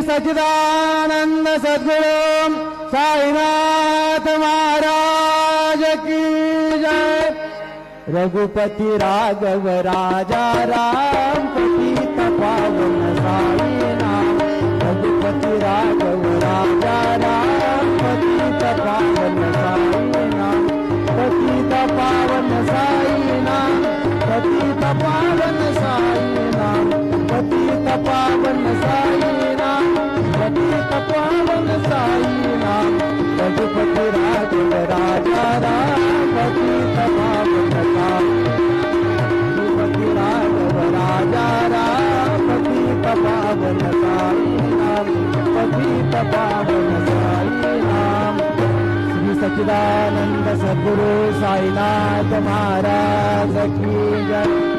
सच्चिदानंद सद्गुरु साईनाथ महाराज की जय। रघुपति राघव राजा राम पतित पावन साई नाम। रघुपति राघव राजा राम पतित पावन साई नाम। पतित पावन साई नाम। पतित पावन साई नाम। पतित पावन साई नाम। पतित पावन साई नाम। रघुपति राघव राजा राम पतित पावन साई। रघुपति राघव राजा राम पतित पावन साई नाम। पतित पावन साई नाम। श्री सच्चिदानंद सद्गुरु साईनाथ महाराज की जय।